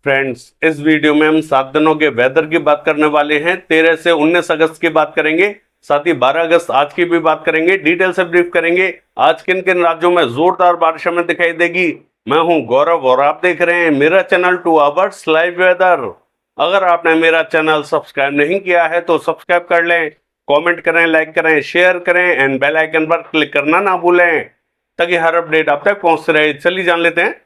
Friends, इस video में हम 7 दिनों के वेदर की बात करने वाले हैं। 13 से 19 अगस्त की बात करेंगे, साथ ही 12 अगस्त आज की भी बात करेंगे। डिटेल से ब्रीफ करेंगे आज किन किन राज्यों में जोरदार बारिश हमें दिखाई देगी। मैं हूं गौरव और आप देख रहे हैं मेरा चैनल 2 आवर्स लाइव वेदर। अगर आपने मेरा चैनल सब्सक्राइब नहीं किया है तो सब्सक्राइब कर लें, कमेंट करें, लाइक करें, शेयर करें एंड बेल आइकन पर क्लिक करना ना भूलें ताकि हर अपडेट आप तक पहुंचते रहे। चलिए जान लेते हैं।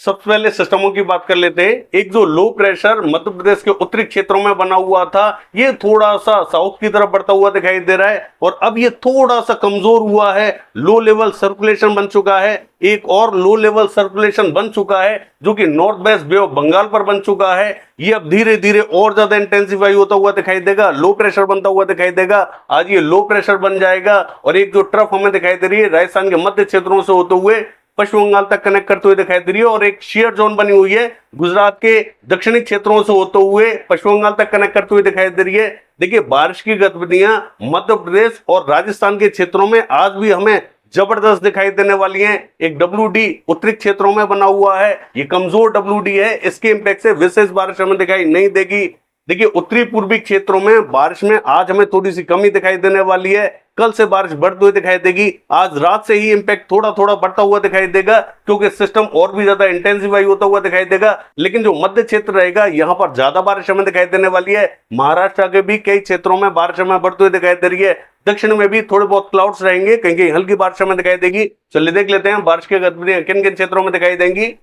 सबसे पहले सिस्टमों की बात कर लेते हैं। एक जो लो प्रेशर मध्य प्रदेश के उत्तरी क्षेत्रों में बना हुआ था, ये थोड़ा सा साउथ की तरफ बढ़ता हुआ दिखाई दे रहा है और अब ये थोड़ा सा कमजोर हुआ है। लो लेवल सर्कुलेशन बन चुका है, एक और लो लेवल सर्कुलेशन बन चुका है जो कि north west bay of Bengal पर बन चुका है। ये अब धीरे धीरे और ज्यादा इंटेंसिफाई होता हुआ दिखाई देगा, लो प्रेशर बनता हुआ दिखाई देगा। आज ये लो प्रेशर बन जाएगा और एक जो ट्रफ हमें दिखाई दे रही है राजस्थान के मध्य क्षेत्रों से होते हुए पश्चिम बंगाल तक कनेक्ट करते हुए दिखाई दे रही है और एक शेयर जोन बनी हुई है गुजरात के दक्षिणी क्षेत्रों से होते हुए पश्चिम बंगाल तक कनेक्ट करते हुए दिखाई दे रही है। देखिए, बारिश की गतिविधियां मध्य प्रदेश और राजस्थान के क्षेत्रों में आज भी हमें जबरदस्त दिखाई देने वाली हैं। एक WD उत्तरी क्षेत्रों में बना हुआ है, ये कमजोर WD है, इसके इंपैक्ट से विशेष बारिश हमें दिखाई नहीं देगी। देखिए, उत्तरी पूर्वी क्षेत्रों में बारिश में आज हमें थोड़ी सी कमी दिखाई देने वाली है, कल से बारिश बढ़ती हुई दिखाई देगी। आज रात से ही इंपैक्ट थोड़ा थोड़ा बढ़ता हुआ दिखाई देगा क्योंकि सिस्टम और भी ज्यादा इंटेंसिफाई होता हुआ दिखाई देगा। लेकिन जो मध्य क्षेत्र रहेगा यहां पर ज्यादा बारिश हमें दिखाई देने वाली है। महाराष्ट्र के भी कई क्षेत्रों में बारिश हमें बढ़ती हुई दिखाई दे रही है। दक्षिण में भी थोड़े बहुत क्लाउड्स रहेंगे, कहीं कहीं हल्की बारिश हमें दिखाई देगी। चलिए देख लेते हैं बारिश की गतिविधियां किन किन क्षेत्रों में दिखाई देंगी।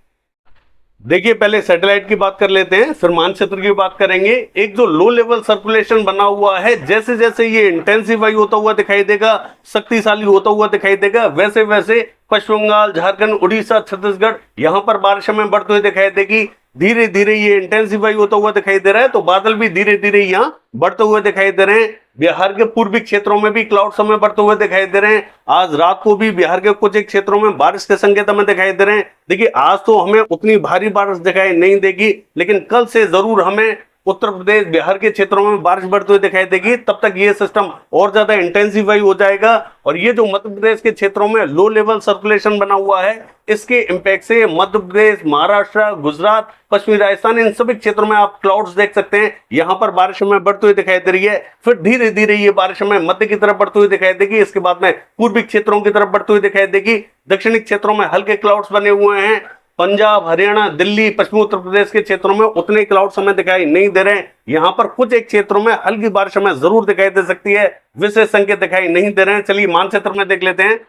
देखिए, पहले सैटेलाइट की बात कर लेते हैं, फिर मानचित्र की बात करेंगे। एक जो लो लेवल सर्कुलेशन बना हुआ है, जैसे जैसे ये इंटेंसिफाई होता हुआ दिखाई देगा, शक्तिशाली होता हुआ दिखाई देगा, वैसे वैसे पश्चिम बंगाल, झारखंड, उड़ीसा, छत्तीसगढ़ यहां पर बारिश हमें बढ़ती हुई दिखाई देगी। धीरे धीरे ये इंटेंसिफाई होता हुआ दिखाई दे रहा है तो बादल भी धीरे धीरे यहाँ बढ़ते हुए दिखाई दे रहे हैं। बिहार के पूर्वी क्षेत्रों में भी क्लाउड हमें बढ़ते हुए दिखाई दे रहे हैं। आज रात को भी बिहार के कुछ एक क्षेत्रों में बारिश के संकेत हमें दिखाई दे रहे हैं। देखिए, आज तो हमें उतनी भारी बारिश दिखाई नहीं देगी, लेकिन कल से जरूर हमें उत्तर प्रदेश, बिहार के क्षेत्रों में बारिश बढ़ती हुई दिखाई देगी। तब तक ये सिस्टम और ज्यादा इंटेंसिफाई हो जाएगा और ये जो मध्य प्रदेश के क्षेत्रों में लो लेवल सर्कुलेशन बना हुआ है, इसके इंपैक्ट से मध्य प्रदेश, महाराष्ट्र, गुजरात, पश्चिमी राजस्थान, इन सभी क्षेत्रों में आप क्लाउड्स देख सकते हैं। यहां पर बारिश हमें बढ़ती हुई दिखाई दे रही है। फिर धीरे धीरे ये बारिश हमें मध्य की तरफ बढ़ती हुई दिखाई देगी, इसके बाद में पूर्वी क्षेत्रों की तरफ बढ़ती हुई दिखाई देगी। दक्षिणी क्षेत्रों में हल्के क्लाउड्स बने हुए हैं। पंजाब, हरियाणा, दिल्ली, पश्चिमी उत्तर प्रदेश के क्षेत्रों में उतने क्लाउड्स हमें दिखाई नहीं दे रहे हैं। यहां पर कुछ एक क्षेत्रों में हल्की बारिश हमें जरूर दिखाई दे सकती है, विशेष संकेत दिखाई नहीं दे रहे हैं। चलिए मानचित्र में देख लेते हैं।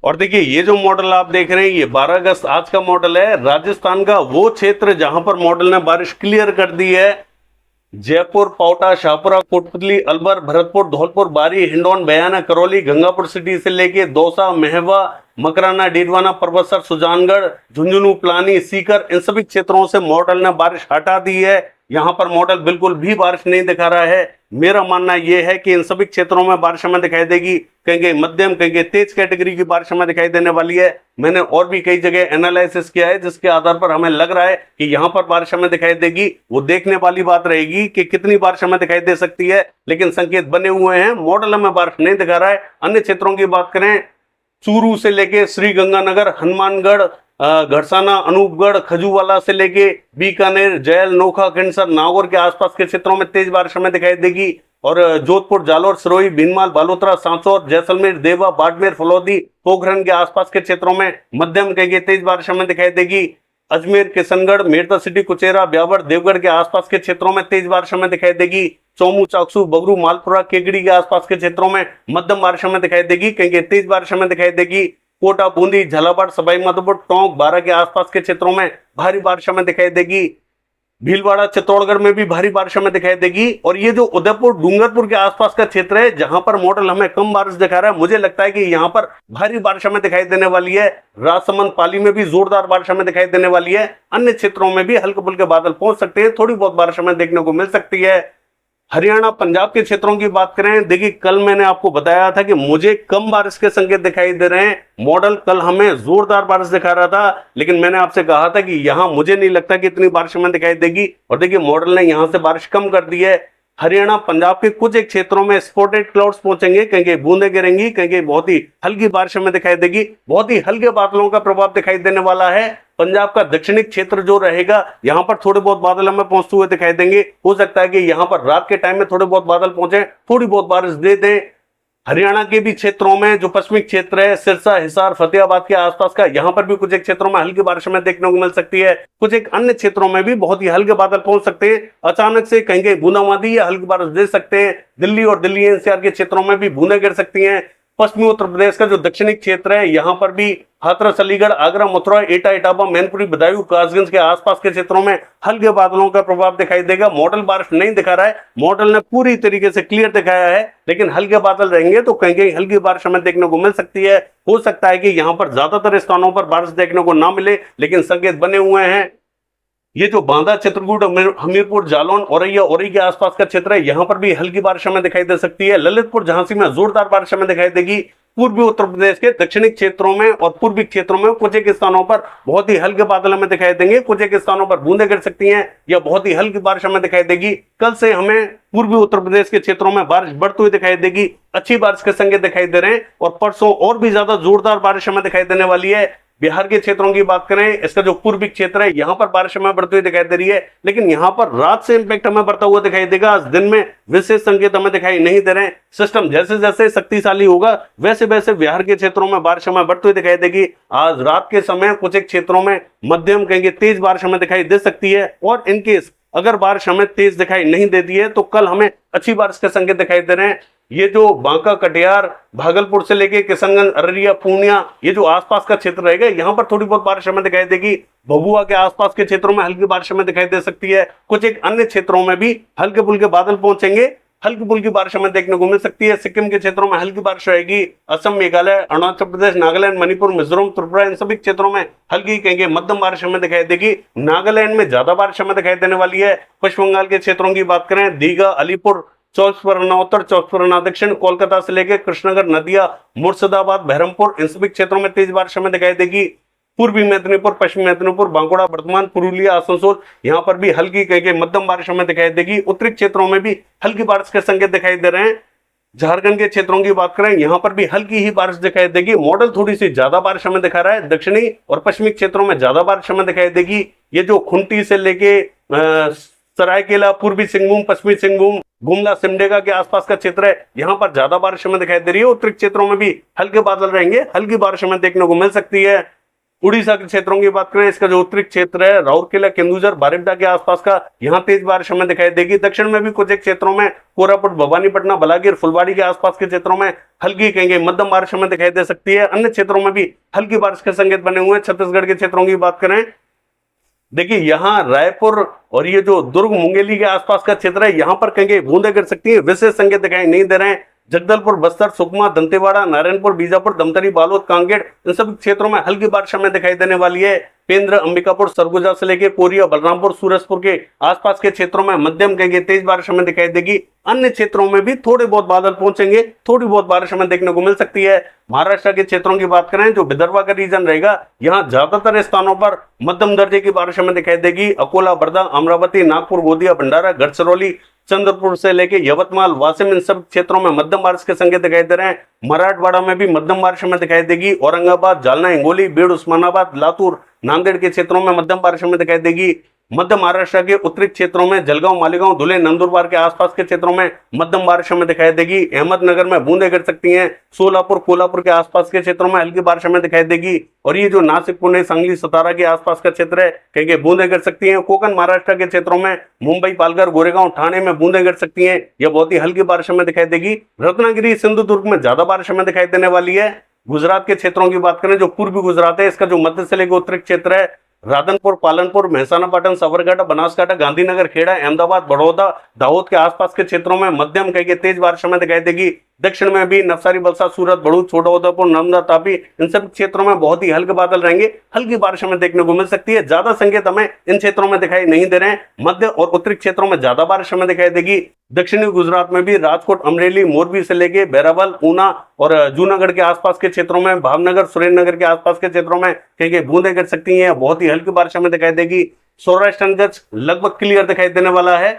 और देखिए, ये जो मॉडल आप देख रहे हैं ये 12 अगस्त आज का मॉडल है। राजस्थान का वो क्षेत्र जहां पर मॉडल ने बारिश क्लियर कर दी है, जयपुर, पावटा, शाहपुरा, कोटपुतली, अलवर, भरतपुर, धौलपुर, बारी, हिंडौन, बयाना, करौली, गंगापुर सिटी से लेके दौसा, महवा, मकराना, डीडवाना, परबतसर, सुजानगढ़, झुंझुनू, प्लानी, सीकर, इन सभी क्षेत्रों से मॉडल ने बारिश हटा दी है। यहां पर मॉडल बिल्कुल भी बारिश नहीं दिखा रहा है। मेरा मानना यह है कि इन सभी क्षेत्रों में बारिश हमें दिखाई देगी, कहीं मध्यम, कहीं तेज कैटेगरी की बारिश हमें दिखाई देने वाली है। मैंने और भी कई जगह एनालिसिस किया है जिसके आधार पर हमें लग रहा है कि यहां पर बारिश हमें दिखाई देगी। वो देखने वाली बात रहेगी कि कितनी बारिश हमें दिखाई दे सकती है, लेकिन संकेत बने हुए हैं, मॉडल हमें बारिश नहीं दिखा रहा है। अन्य क्षेत्रों की बात करें, चूरू से लेके श्री गंगानगर, हनुमानगढ़, घड़साना, अनूपगढ़, खजूवाला से लेके बीकानेर, जैल, नोखा, खंडसर, नागौर के आसपास के क्षेत्रों में तेज बारिश हमें दिखाई देगी और जोधपुर, जालोर, सिरोही, भीनमाल, बालोतरा, सांसौर, जैसलमेर, देवा, बाड़मेर, फलौदी, पोखरण के आसपास के क्षेत्रों में मध्यम कहीं तेज बारिश हमें दिखाई देगी। अजमेर, किशनगढ़, मेरठ सिटी, कुचेरा, ब्यावर, देवगढ़ के आसपास के क्षेत्रों में तेज बारिश हमें दिखाई देगी। चौमू, चाकसू, बगरू, मालपुरा, केकड़ी के आसपास के क्षेत्रों में मध्यम बारिश हमें दिखाई देगी, कहीं तेज बारिश हमें दिखाई देगी। कोटा, बूंदी, झालावाड़, सवाई माधोपुर, टोंक, बारा के आसपास के क्षेत्रों में भारी बारिश हमें दिखाई देगी। भीलवाड़ा, चित्तौड़गढ़ में भी भारी बारिश हमें दिखाई देगी। और ये जो उदयपुर, डूंगरपुर के आसपास का क्षेत्र है जहां पर मॉडल हमें कम बारिश दिखा रहा है, मुझे लगता है कि यहां पर भारी बारिश हमें दिखाई देने वाली है। राजसमंद, पाली में भी जोरदार बारिश हमें दिखाई देने वाली है। अन्य क्षेत्रों में भी हल्के फुल्के बादल पहुंच सकते हैं, थोड़ी बहुत बारिश हमें देखने को मिल सकती है। हरियाणा, पंजाब के क्षेत्रों की बात करें, देखिए कल मैंने आपको बताया था कि मुझे कम बारिश के संकेत दिखाई दे रहे हैं। मॉडल कल हमें जोरदार बारिश दिखा रहा था, लेकिन मैंने आपसे कहा था कि यहां मुझे नहीं लगता कि इतनी बारिश हमें दिखाई देगी और देखिए मॉडल ने यहां से बारिश कम कर दी है। हरियाणा पंजाब के कुछ एक क्षेत्रों में स्पॉटेड क्लाउड्स पहुंचेंगे, कहीं बूंदें गिरेंगी, कहीं बहुत ही हल्की बारिश हमें दिखाई देगी। बहुत ही हल्के बादलों का प्रभाव दिखाई देने वाला है। पंजाब का दक्षिणी क्षेत्र जो रहेगा, यहां पर थोड़े बहुत बादल हमें पहुंचते हुए दिखाई देंगे। हो सकता है कि यहां पर रात के टाइम में थोड़े बहुत बादल पहुंचे, थोड़ी बहुत बारिश दे दें। हरियाणा के भी क्षेत्रों में जो पश्चिमी क्षेत्र है, सिरसा, हिसार, फतेहाबाद के आसपास का, यहां पर भी कुछ एक क्षेत्रों में हल्की बारिश हमें देखने को मिल सकती है। कुछ एक अन्य क्षेत्रों में भी बहुत ही हल्के बादल पहुंच सकते हैं। अचानक से कहीं बूंदाबांदी या हल्की बारिश दे सकते हैं। दिल्ली और दिल्ली एनसीआर के क्षेत्रों में भी बूंदें गिर सकती हैं। पश्चिमी उत्तर प्रदेश का जो दक्षिणी क्षेत्र है, यहां पर भी हाथरस, अलीगढ़, आगरा, मथुरा, एटा, इटावा, मैनपुरी, बदायूं, कासगंज के आसपास के क्षेत्रों में हल्के बादलों का प्रभाव दिखाई देगा। मॉडल बारिश नहीं दिखा रहा है, मॉडल ने पूरी तरीके से क्लियर दिखाया है, लेकिन हल्के बादल रहेंगे तो कहीं कहीं हल्की बारिश हमें देखने को मिल सकती है। हो सकता है कि यहां पर ज्यादातर स्थानों पर बारिश देखने को ना मिले, लेकिन संकेत बने हुए हैं। ये जो बांदा, चित्रकूट, हमीरपुर, जालौन, औरैया, औरी के आसपास का क्षेत्र है, यहां पर भी हल्की बारिश हमें दिखाई दे सकती है। ललितपुर, झांसी में जोरदार बारिश हमें दिखाई देगी। पूर्वी उत्तर प्रदेश के दक्षिणी क्षेत्रों में और पूर्वी क्षेत्रों में कुछ एक स्थानों पर बहुत ही हल्के बादल हमें दिखाई देंगे। कुछ एक स्थानों पर बूंदें गिर सकती हैं या बहुत ही हल्की बारिश हमें दिखाई देगी। कल से हमें पूर्वी उत्तर प्रदेश के क्षेत्रों में बारिश बढ़ती हुई दिखाई देगी। अच्छी बारिश के संकेत दिखाई दे रहे हैं और परसों और भी ज्यादा जोरदार बारिश हमें दिखाई देने वाली है। बिहार के क्षेत्रों की बात करें, इसका जो पूर्वी क्षेत्र है, यहां पर बारिश हमें बढ़ती हुई दिखाई दे रही है, लेकिन यहां पर रात से इंपैक्ट हमें बढ़ता हुआ दिखाई देगा। आज दिन में विशेष संकेत हमें दिखाई नहीं दे रहे हैं। सिस्टम जैसे जैसे शक्तिशाली होगा, वैसे वैसे बिहार के क्षेत्रों में बारिश हमें बढ़ती हुई दिखाई देगी। आज रात के समय कुछ एक क्षेत्रों में मध्यम, कहेंगे तेज बारिश हमें दिखाई दे सकती है। और इनकेस अगर बारिश हमें तेज दिखाई नहीं देती है तो कल हमें अच्छी बारिश के संकेत दिखाई दे रहे हैं। ये जो बांका, कटिहार, भागलपुर से लेके किशनगंज, अररिया, पूर्णिया, ये जो आसपास का क्षेत्र रहेगा, यहाँ पर थोड़ी बहुत बारिश हमें दिखाई देगी। भभुआ के आसपास के क्षेत्रों में हल्की बारिश हमें दिखाई दे सकती है। कुछ एक अन्य क्षेत्रों में भी हल्के फुल्के बादल पहुंचेंगे, हल्की फुल्की बारिश हमें देखने को मिल सकती है। सिक्किम के क्षेत्रों में हल्की बारिश रहेगी। असम, मेघालय, अरुणाचल प्रदेश, नागालैंड, मणिपुर, मिजोरम, त्रिपुरा, इन सभी क्षेत्रों में हल्की, कहेंगे मध्यम बारिश हमें दिखाई देगी। नागालैंड में ज्यादा बारिश हमें दिखाई देने वाली है। पश्चिम बंगाल के क्षेत्रों की बात करें, दीघा, अलीपुर, 24 परगना उत्तर, 24 परगना दक्षिण, कोलकाता से लेकर कृष्णनगर, नदिया, मुर्शिदाबाद, बहरमपुर, इन सभी क्षेत्रों में तेज बारिश हमें दिखाई देगी। पूर्वी मेदिनीपुर, पश्चिमी मेदिनीपुर, बांकुड़ा, बर्धमान, पुरुलिया, आसनसोल, यहाँ पर भी हल्की, कहेंगे मध्यम बारिश हमें दिखाई देगी। उत्तरी क्षेत्रों में भी हल्की बारिश के संकेत दिखाई दे रहे हैं। झारखंड के क्षेत्रों की बात करें, यहाँ पर भी हल्की ही बारिश दिखाई देगी। मॉडल थोड़ी सी ज्यादा बारिश हमें दिखा रहा है। दक्षिणी और पश्चिमी क्षेत्रों में ज्यादा बारिश हमें दिखाई देगी। ये जो खुंटी से लेके सरायकेला, पूर्वी सिंहभूम, पश्चिमी सिंहभूम, गुमला, सिमडेगा के आसपास का क्षेत्र है, यहाँ पर ज्यादा बारिश हमें दिखाई दे रही है। उत्तरी क्षेत्रों में भी हल्के बादल रहेंगे, हल्की बारिश हमें देखने को मिल सकती है। उड़ीसा के क्षेत्रों की बात करें, इसका जो उत्तरी क्षेत्र है, राउरकेला, केंदुझर, बारिपदा के आसपास का, यहाँ तेज बारिश हमें दिखाई देगी। दक्षिण में भी कुछ एक क्षेत्रों में कोरापुट, भवानीपटना, बलागीर, फुलबाड़ी के आसपास के क्षेत्रों में हल्की, कहेंगे मध्यम बारिश हमें दिखाई दे सकती है। अन्य क्षेत्रों में भी हल्की बारिश के संकेत बने हुए हैं। छत्तीसगढ़ के क्षेत्रों की बात करें, देखिए यहाँ रायपुर और ये जो दुर्ग, मुंगेली के आसपास का क्षेत्र है, यहाँ पर कहेंगे बूंदें गिर सकती है। विशेष संकेत दिखाई नहीं दे रहे हैं। जगदलपुर, बस्तर, सुकमा, दंतेवाड़ा, नारायणपुर, बीजापुर, दमतरी, बालोद, कांगेर, इन सभी क्षेत्रों में हल्की बारिश हमें दिखाई देने वाली है। पेंद्र, अंबिकापुर, सरगुजा से लेकर कोरिया, बलरामपुर, सूरजपुर के आसपास के क्षेत्रों में मध्यम, कहेंगे तेज बारिश हमें दिखाई देगी। अन्य क्षेत्रों में भी थोड़े बहुत बादल पहुंचेंगे, थोड़ी बहुत बारिश हमें देखने को मिल सकती है। महाराष्ट्र के क्षेत्रों की बात करें, जो विदर्भ का रीजन रहेगा, यहाँ ज्यादातर स्थानों पर मध्यम दर्जे की बारिश हमें दिखाई देगी। अकोला, बर्दा, अमरावती, नागपुर, गोदिया, भंडारा, गढ़चिरौली, चंद्रपुर से लेके यवतमाल, वासिम, इन सब क्षेत्रों में मध्यम बारिश के संकेत दिखाई दे रहे हैं। मराठवाड़ा में भी मध्यम बारिश हमें दिखाई देगी। औरंगाबाद, जालना, हिंगोली, बीड़, उस्मानाबाद, लातूर, नांदेड़ के क्षेत्रों में मध्यम बारिश हमें दिखाई देगी। मध्य महाराष्ट्र के उत्तरी क्षेत्रों में जलगांव, मालेगांव, धुले, नंदुरबार के आसपास के क्षेत्रों में मध्यम बारिश हमें दिखाई देगी। अहमदनगर में बूंदें गिर सकती हैं। सोलापुर, कोल्हापुर के आसपास के क्षेत्रों में हल्की बारिश हमें दिखाई देगी। और ये जो नासिक, पुणे, सांगली, सतारा के आसपास का क्षेत्र है, कहीं बूंदें गिर सकती हैं। कोकण महाराष्ट्र के क्षेत्रों में मुंबई, पालघर, गोरेगांव, ठाणे में बूंदें गिर सकती हैं। यह बहुत ही हल्की बारिश हमें दिखाई देगी। रत्नागिरी, सिंधुदुर्ग में ज्यादा बारिश हमें दिखाई देने वाली है। गुजरात के क्षेत्रों की बात करें, जो पूर्वी गुजरात है, इसका जो मध्य से लेकर उत्तरी क्षेत्र है, राधनपुर, पालनपुर, महसाना, पाटन, साबरकांठा, बनासकांठा, गांधीनगर, खेड़ा, अहमदाबाद, बड़ौदा, दाहोद के आसपास के क्षेत्रों में मध्यम, कहेंगे तेज बारिश हमें दिखाई देगी। दक्षिण में भी नवसारी, वलसाड, सूरत, भरूच, छोटा उदेपुर, नर्मदा, तापी, इन सब क्षेत्रों में बहुत ही हल्के बादल रहेंगे, हल्की बारिश हमें देखने को मिल सकती है। ज्यादा संकेत हमें इन क्षेत्रों में दिखाई नहीं दे रहे हैं। मध्य और उत्तरी क्षेत्रों में ज्यादा बारिश हमें दिखाई देगी। दक्षिणी गुजरात में भी राजकोट, अमरेली, मोरबी से लेके बैरावल, ऊना और जूनागढ़ के आसपास के क्षेत्रों में, भावनगर, सुरेंद्रनगर के आसपास के क्षेत्रों में कहीं बूंदें गिर सकती हैं। बहुत ही हल्की बारिश हमें दिखाई देगी। सौराष्ट्र कच्छ लगभग क्लियर दिखाई देने वाला है।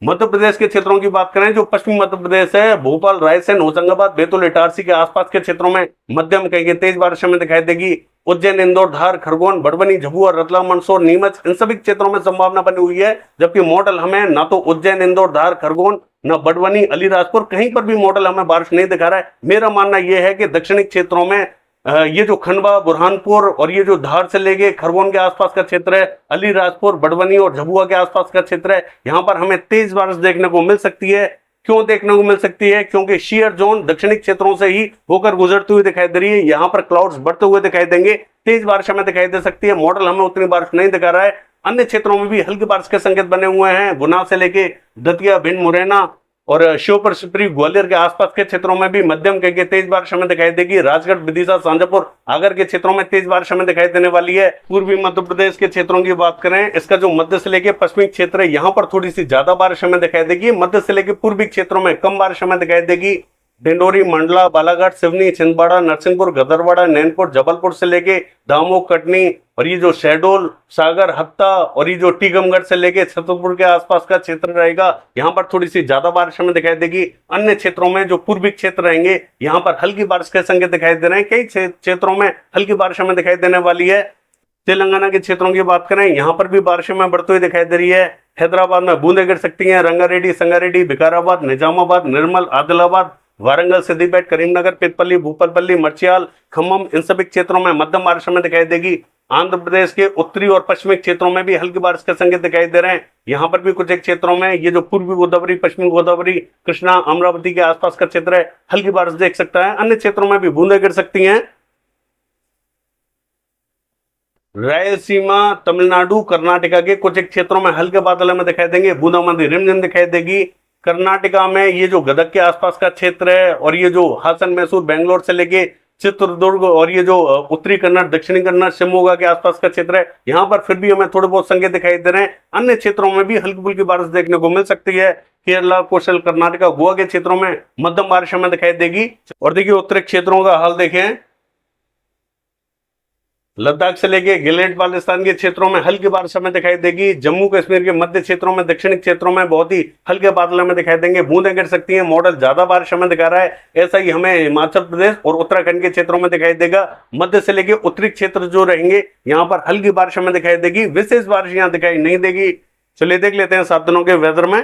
मध्य प्रदेश के क्षेत्रों की बात करें, जो पश्चिमी मध्य प्रदेश है, भोपाल, रायसेन, होशंगाबाद, बैतूल, इटारसी के आसपास के क्षेत्रों में मध्यम कहीं तेज बारिश हमें दिखाई देगी। उज्जैन, इंदौर, धार, खरगोन, भड़बनी, झबुआ, रतलाम, मंदसौर, नीमच, इन सभी क्षेत्रों में संभावना बनी हुई है। जबकि मॉडल हमें ना तो उज्जैन, इंदौर, धार, खरगोन, न बड़वनी, अलीराजपुर, कहीं पर भी मॉडल हमें बारिश नहीं दिखा रहा है। मेरा मानना यह है कि दक्षिणी क्षेत्रों में ये जो खंडवा, बुरहानपुर और ये जो धार से लेके खरगोन के आसपास का क्षेत्र है, अलीराजपुर, बड़वनी और झबुआ के आसपास का क्षेत्र है, यहाँ पर हमें तेज बारिश देखने को मिल सकती है। क्यों देखने को मिल सकती है? क्योंकि शीयर जोन दक्षिणी क्षेत्रों से ही होकर गुजरती हुई दिखाई दे रही है। यहाँ पर क्लाउड्स बढ़ते हुए दिखाई देंगे, तेज बारिश हमें दिखाई दे सकती है। मॉडल हमें उतनी बारिश नहीं दिखा रहा है। अन्य क्षेत्रों में भी हल्की बारिश के संकेत बने हुए हैं। गुना से लेके दतिया, भिंड, मुरैना और श्योपुर, शिवपुरी, ग्वालियर के आसपास के क्षेत्रों में भी मध्यम कहीं तेज बारिश हमें दिखाई देगी। राजगढ़, विदिशा, शाजापुर, आगर के क्षेत्रों में तेज बारिश हमें दिखाई देने वाली है। पूर्वी मध्य प्रदेश के क्षेत्रों की बात करें, इसका जो मध्य से लेकर पश्चिमी क्षेत्र है, यहाँ पर थोड़ी सी ज्यादा बारिश हमें दिखाई देगी। मध्य से लेकर पूर्वी क्षेत्रों में कम बारिश हमें दिखाई देगी। डिंडोरी, मंडला, बालाघाट, सिवनी, छिंदवाड़ा, नरसिंहपुर, गदरवाड़ा, नैनपुर, जबलपुर से लेके दामोह, कटनी और ये जो शहडोल, सागर, हत्ता और ये जो टीकमगढ़ से लेके छतरपुर के आसपास का क्षेत्र रहेगा, यहाँ पर थोड़ी सी ज्यादा बारिश हमें दिखाई देगी। अन्य क्षेत्रों में जो पूर्वी क्षेत्र रहेंगे, यहाँ पर हल्की बारिश के संकेत दिखाई दे रहे हैं। कई क्षेत्रों में हल्की बारिश हमें दिखाई देने वाली है। तेलंगाना के क्षेत्रों की बात करें, यहाँ पर भी बारिश में बढ़ती हुई दिखाई दे रही है। हैदराबाद में बूंदे गिर सकती हैं। रंगारेड्डी, संगारेड्डी, विकाराबाद, निजामाबाद, निर्मल, आदिलाबाद, वारंगल, सिद्दीपेट, करीमनगर, पितपल्ली, भूपालपल्ली, मर्चियाल, खम्मम, इन सभी क्षेत्रों में मध्यम बारिश हमें दिखाई देगी। आंध्र प्रदेश के उत्तरी और पश्चिमी क्षेत्रों में भी हल्की बारिश के संकेत दिखाई दे रहे हैं। यहाँ पर भी कुछ एक क्षेत्रों में ये जो पूर्वी गोदावरी, पश्चिमी गोदावरी, कृष्णा, अमरावती के आसपास का क्षेत्र है, हल्की बारिश देख सकता है। अन्य क्षेत्रों में भी बूंदे गिर सकती हैं। रायलसीमा, तमिलनाडु, कर्नाटका के कुछ एक क्षेत्रों में हल्के बादल हमें दिखाई देंगे। बूंदाबांदी रिमझिम दिखाई देगी। कर्नाटका में ये जो गदग के आसपास का क्षेत्र है और ये जो हासन, मैसूर, बेंगलोर से लेके चित्रदुर्ग और ये जो उत्तरी कन्नड़, दक्षिणी कन्नड़, शिवमोगा के आसपास का क्षेत्र है, यहाँ पर फिर भी हमें थोड़े बहुत संकेत दिखाई दे रहे हैं। अन्य क्षेत्रों में भी हल्की फुल्की बारिश देखने को मिल सकती है। केरला, कोस्टल कर्नाटका, गोवा के क्षेत्रों में मध्यम बारिश हमें दिखाई देगी। और देखिए उत्तरी क्षेत्रों का हाल देखें, लद्दाख से लेके गिलगित बाल्टिस्तान के क्षेत्रों में हल्की बारिश हमें दिखाई देगी। जम्मू कश्मीर के मध्य क्षेत्रों में, दक्षिणी क्षेत्रों में बहुत ही हल्के बादल हमें दिखाई देंगे। बूंदें गिर सकती हैं। मॉडल ज्यादा बारिश हमें दिखा रहा है। ऐसा ही हमें हिमाचल प्रदेश और उत्तराखंड के क्षेत्रों में दिखाई देगा। मध्य से लेके उत्तरी क्षेत्र जो रहेंगे, यहाँ पर हल्की बारिश हमें दिखाई देगी। विशेष बारिश यहाँ दिखाई नहीं देगी। चलिए देख लेते हैं 7 दिनों के वेदर में।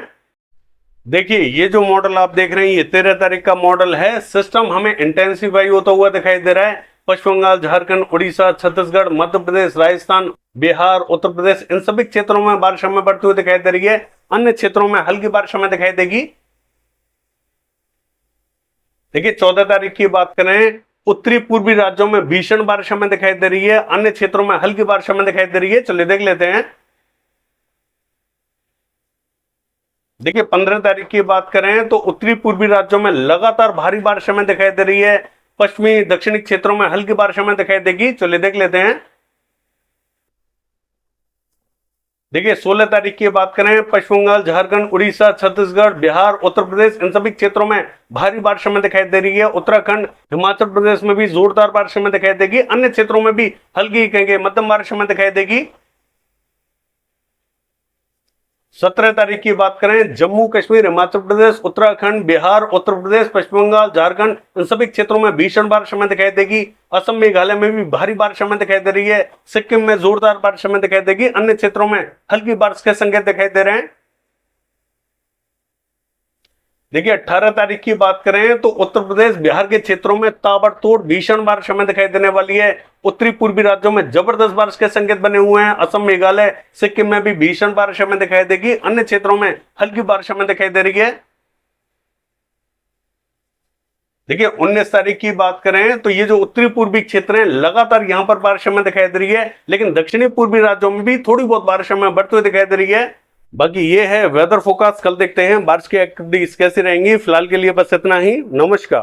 देखिए ये जो मॉडल आप देख रहे हैं, ये 13 तारीख का मॉडल है। सिस्टम हमें इंटेंसिफाई होता हुआ दिखाई दे रहा है। पश्चिम बंगाल, झारखंड, उड़ीसा, छत्तीसगढ़, मध्य प्रदेश, राजस्थान, बिहार, उत्तर प्रदेश, इन सभी क्षेत्रों में बारिश हमें बढ़ती हुई दिखाई दे रही है। अन्य क्षेत्रों में हल्की बारिश हमें दिखाई देगी। देखिए 14 तारीख की बात करें, उत्तरी पूर्वी राज्यों में भीषण बारिश हमें दिखाई दे रही है। अन्य क्षेत्रों में हल्की बारिश हमें दिखाई दे रही है। चलिए देख लेते हैं। देखिए 15 तारीख की बात करें तो उत्तरी पूर्वी राज्यों में लगातार भारी बारिश हमें दिखाई दे रही है। पश्चिमी दक्षिणी क्षेत्रों में हल्की बारिश हमें दिखाई देगी। चलिए देख लेते हैं। देखिए 16 तारीख की बात करें, पश्चिम बंगाल, झारखंड, उड़ीसा, छत्तीसगढ़, बिहार, उत्तर प्रदेश, इन सभी क्षेत्रों में भारी बारिश हमें दिखाई दे रही है। उत्तराखंड, हिमाचल प्रदेश में भी जोरदार बारिश हमें दिखाई देगी। अन्य क्षेत्रों में भी हल्की कहेंगे मध्यम बारिश हमें दिखाई देगी। 17 तारीख की बात करें, जम्मू कश्मीर, हिमाचल प्रदेश, उत्तराखंड, बिहार, उत्तर प्रदेश, पश्चिम बंगाल, झारखंड, इन सभी क्षेत्रों में भीषण बारिश हमें दिखाई देगी। असम, मेघालय में भी भारी बारिश हमें दिखाई दे रही है। सिक्किम में जोरदार बारिश हमें दिखाई देगी। अन्य क्षेत्रों में हल्की बारिश के संकेत दिखाई दे रहे हैं। देखिए 18 तारीख की बात करें तो उत्तर प्रदेश, बिहार के क्षेत्रों में ताबड़तोड़ भीषण बारिश हमें दिखाई देने वाली है। उत्तरी पूर्वी राज्यों में जबरदस्त बारिश के संकेत बने हुए हैं। असम, मेघालय, सिक्किम में भी भीषण बारिश हमें दिखाई देगी। अन्य क्षेत्रों में हल्की बारिश हमें दिखाई दे रही है। देखिए 19 तारीख की बात करें तो ये जो उत्तरी पूर्वी क्षेत्र हैं, लगातार यहां पर बारिश हमें दिखाई दे रही है। लेकिन दक्षिणी पूर्वी राज्यों में भी थोड़ी बहुत बारिश हमें बढ़ती हुई दिखाई दे रही है। बाकी ये है वेदर फोरकास्ट। कल देखते हैं बारिश की एक्टिविटीज कैसी रहेंगी। फिलहाल के लिए बस इतना ही। नमस्कार।